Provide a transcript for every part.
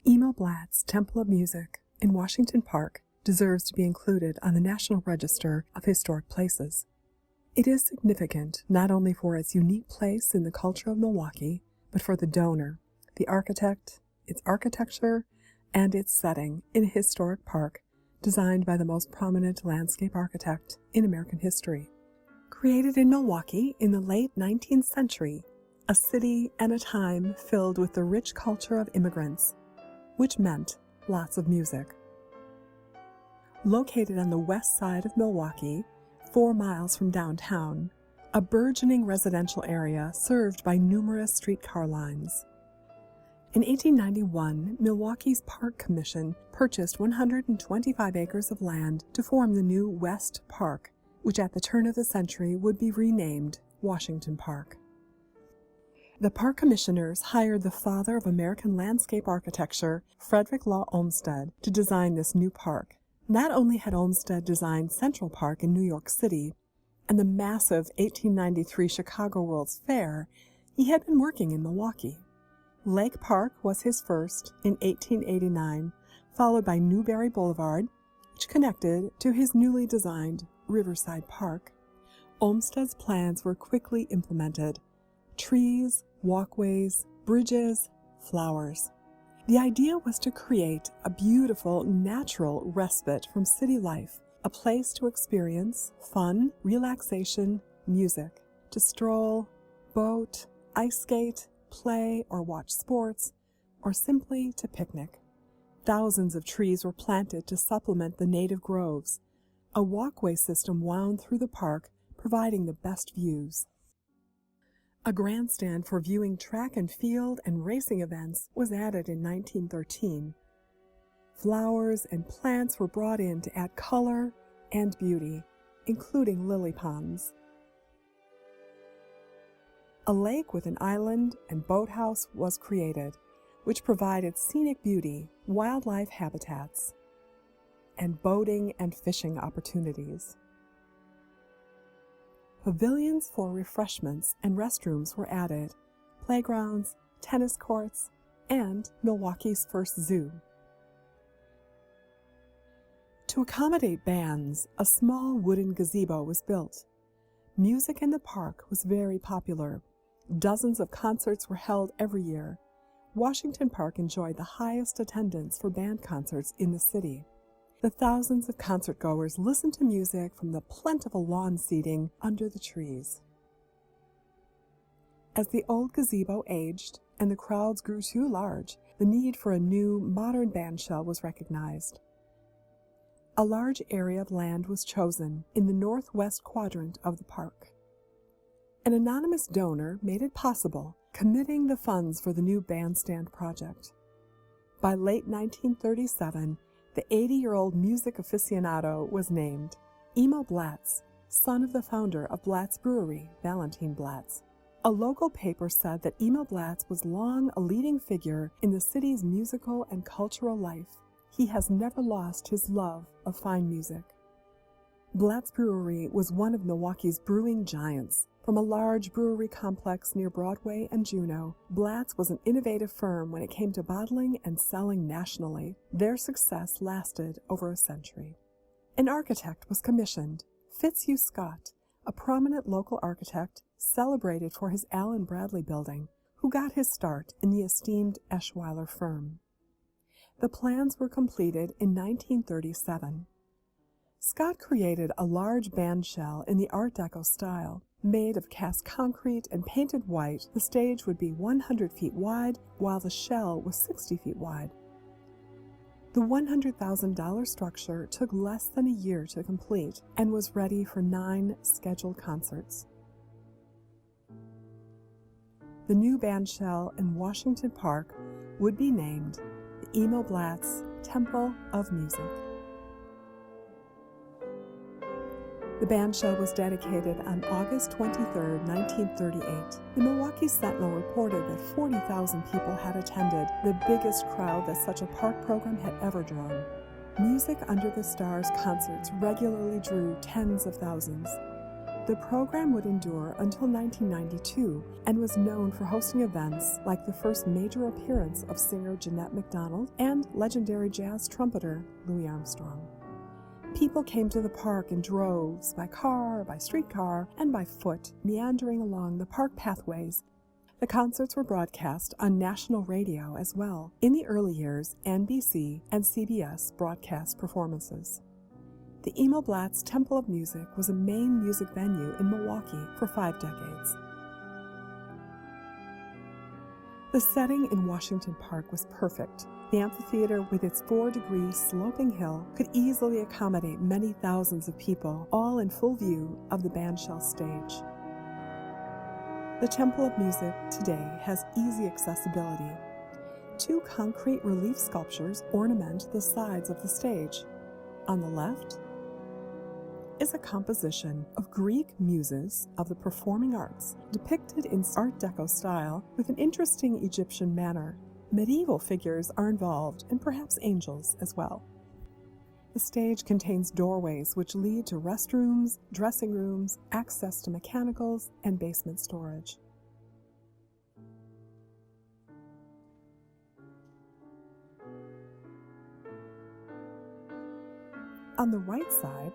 Emil Blatz Temple of Music in Washington Park deserves to be included on the National Register of Historic Places. It is significant not only for its unique place in the culture of Milwaukee, but for the donor, the architect, its architecture, and its setting in a historic park designed by the most prominent landscape architect in American history. Created in Milwaukee in the late 19th century, a city and a time filled with the rich culture of immigrants, which meant lots of music. Located on the west side of Milwaukee, 4 miles from downtown, a burgeoning residential area served by numerous streetcar lines. In 1891, Milwaukee's Park Commission purchased 125 acres of land to form the new West Park, which at the turn of the century would be renamed Washington Park. The park commissioners hired the father of American landscape architecture, Frederick Law Olmsted, to design this new park. Not only had Olmsted designed Central Park in New York City and the massive 1893 Chicago World's Fair, he had been working in Milwaukee. Lake Park was his first in 1889, followed by Newberry Boulevard, which connected to his newly designed Riverside Park. Olmsted's plans were quickly implemented. Trees, walkways, bridges, flowers. The idea was to create a beautiful, natural respite from city life, a place to experience fun, relaxation, music, to stroll, boat, ice skate, play or watch sports, or simply to picnic. Thousands of trees were planted to supplement the native groves. A walkway system wound through the park, providing the best views. A grandstand for viewing track and field and racing events was added in 1913. Flowers and plants were brought in to add color and beauty, including lily ponds. A lake with an island and boathouse was created, which provided scenic beauty, wildlife habitats, and boating and fishing opportunities. Pavilions for refreshments and restrooms were added, playgrounds, tennis courts, and Milwaukee's first zoo. To accommodate bands, a small wooden gazebo was built. Music in the park was very popular. Dozens of concerts were held every year. Washington Park enjoyed the highest attendance for band concerts in the city. The thousands of concertgoers listened to music from the plentiful lawn seating under the trees. As the old gazebo aged and the crowds grew too large, the need for a new, modern bandshell was recognized. A large area of land was chosen in the northwest quadrant of the park. An anonymous donor made it possible, committing the funds for the new bandstand project. By late 1937, the 80-year-old music aficionado was named Emil Blatz, son of the founder of Blatz Brewery, Valentine Blatz. A local paper said that Emil Blatz was long a leading figure in the city's musical and cultural life. He has never lost his love of fine music. Blatz Brewery was one of Milwaukee's brewing giants. From a large brewery complex near Broadway and Juneau, Blatz was an innovative firm when it came to bottling and selling nationally. Their success lasted over a century. An architect was commissioned, Fitzhugh Scott, a prominent local architect celebrated for his Allen Bradley building, who got his start in the esteemed Eschweiler firm. The plans were completed in 1937. Scott created a large bandshell in the Art Deco style. Made of cast concrete and painted white, the stage would be 100 feet wide, while the shell was 60 feet wide. The $100,000 structure took less than a year to complete and was ready for 9 scheduled concerts. The new bandshell in Washington Park would be named the Emil Blatz Temple of Music. The bandshell was dedicated on August 23, 1938. The Milwaukee Sentinel reported that 40,000 people had attended, the biggest crowd that such a park program had ever drawn. Music Under the Stars concerts regularly drew tens of thousands. The program would endure until 1992 and was known for hosting events like the first major appearance of singer Jeanette MacDonald and legendary jazz trumpeter Louis Armstrong. People came to the park in droves, by car, by streetcar, and by foot, meandering along the park pathways. The concerts were broadcast on national radio as well. In the early years, NBC and CBS broadcast performances. The Emil Blatz Temple of Music was a main music venue in Milwaukee for 5 decades. The setting in Washington Park was perfect. The amphitheater, with its 4-degree sloping hill, could easily accommodate many thousands of people, all in full view of the Bandshell stage. The Temple of Music today has easy accessibility. 2 concrete relief sculptures ornament the sides of the stage. On the left is a composition of Greek muses of the performing arts, depicted in Art Deco style with an interesting Egyptian manner. Medieval figures are involved, and perhaps angels as well. The stage contains doorways which lead to restrooms, dressing rooms, access to mechanicals, and basement storage. On the right side,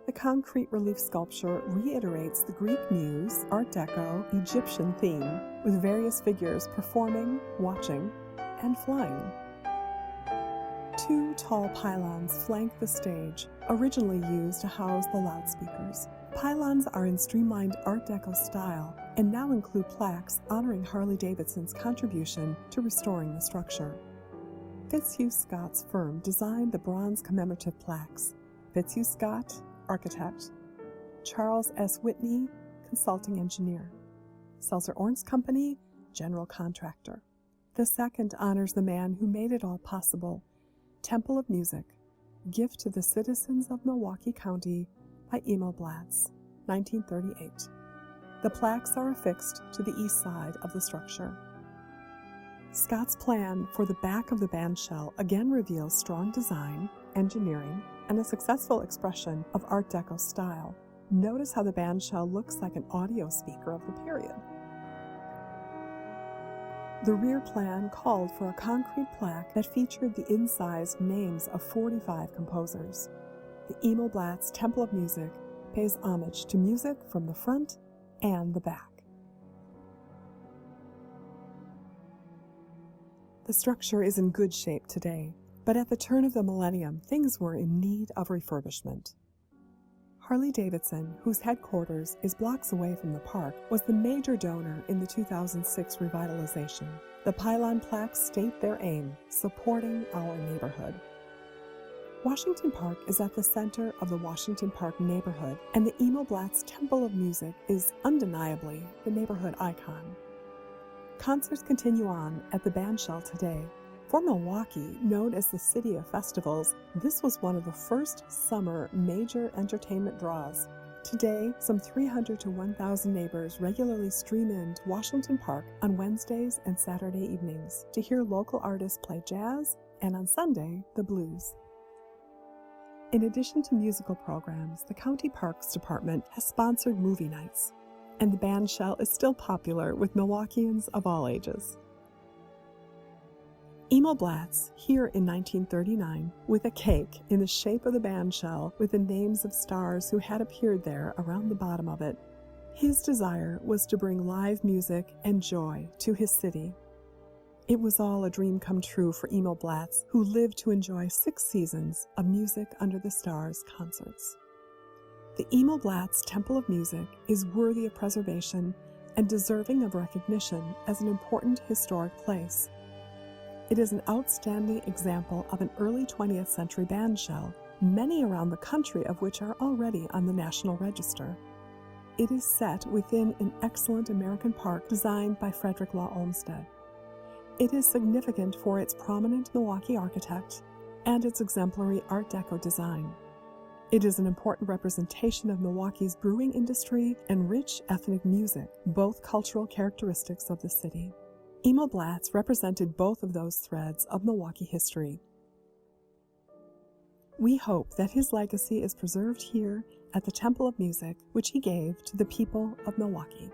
the concrete relief sculpture reiterates the Greek muse, Art Deco, Egyptian theme, with various figures performing, watching, and flying. 2 tall pylons flank the stage, originally used to house the loudspeakers. Pylons are in streamlined Art Deco style and now include plaques honoring Harley-Davidson's contribution to restoring the structure. Fitzhugh Scott's firm designed the bronze commemorative plaques. Fitzhugh Scott, architect. Charles S. Whitney, consulting engineer. Seltzer Ornst Company, general contractor. The second honors the man who made it all possible. Temple of Music, gift to the citizens of Milwaukee County by Emil Blatz, 1938. The plaques are affixed to the east side of the structure. Scott's plan for the back of the bandshell again reveals strong design, engineering, and a successful expression of Art Deco style. Notice how the bandshell looks like an audio speaker of the period. The rear plan called for a concrete plaque that featured the incised names of 45 composers. The Emil Blatz Temple of Music pays homage to music from the front and the back. The structure is in good shape today, but at the turn of the millennium, things were in need of refurbishment. Harley-Davidson, whose headquarters is blocks away from the park, was the major donor in the 2006 revitalization. The pylon plaques state their aim, supporting our neighborhood. Washington Park is at the center of the Washington Park neighborhood, and the Emil Blatz Temple of Music is undeniably the neighborhood icon. Concerts continue on at the Bandshell today. For Milwaukee, known as the City of Festivals, this was one of the first summer major entertainment draws. Today, some 300 to 1,000 neighbors regularly stream in to Washington Park on Wednesdays and Saturday evenings to hear local artists play jazz, and on Sunday, the blues. In addition to musical programs, the County Parks Department has sponsored movie nights, and the Bandshell is still popular with Milwaukeeans of all ages. Emil Blatz, here in 1939, with a cake in the shape of the bandshell with the names of stars who had appeared there around the bottom of it. His desire was to bring live music and joy to his city. It was all a dream come true for Emil Blatz, who lived to enjoy 6 seasons of Music Under the Stars concerts. The Emil Blatz Temple of Music is worthy of preservation and deserving of recognition as an important historic place. It is an outstanding example of an early 20th century bandshell, many around the country of which are already on the National Register. It is set within an excellent American park designed by Frederick Law Olmsted. It is significant for its prominent Milwaukee architect and its exemplary Art Deco design. It is an important representation of Milwaukee's brewing industry and rich ethnic music, both cultural characteristics of the city. Emil Blatz represented both of those threads of Milwaukee history. We hope that his legacy is preserved here at the Temple of Music, which he gave to the people of Milwaukee.